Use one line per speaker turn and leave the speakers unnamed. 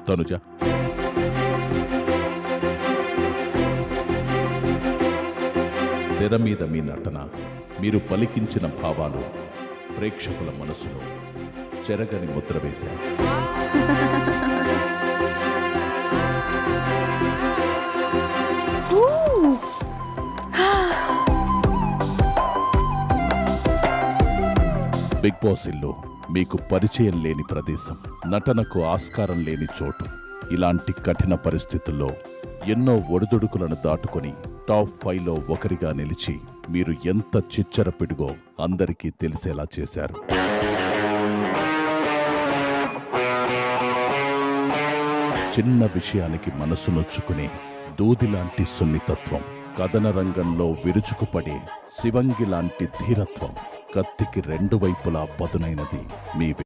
తనుజ, తెర మీద మీ నటన, మీరు పలికించిన భావాలు ప్రేక్షకుల మనసులో చెరగని ముద్ర వేశారు. బిగ్ బాస్ ఇల్లు మీకు పరిచయం లేని ప్రదేశం, నటనకు ఆస్కారం లేని చోటు. ఇలాంటి కఠిన పరిస్థితుల్లో ఎన్నో ఒడిదుడుకులను దాటుకొని టాప్ 5లో ఒకరిగా నిలిచి మీరు ఎంత చిచ్చరపిడుగో అందరికీ తెలిసేలా చేశారు. చిన్న విషయానికి మనసు నొచ్చుకునే దూదిలాంటి సున్నితత్వం, కథన రంగంలో విరుచుకుపడే శివంగి లాంటి ధీరత్వం, కత్తికి రెండు వైపులా పదునైనది మీ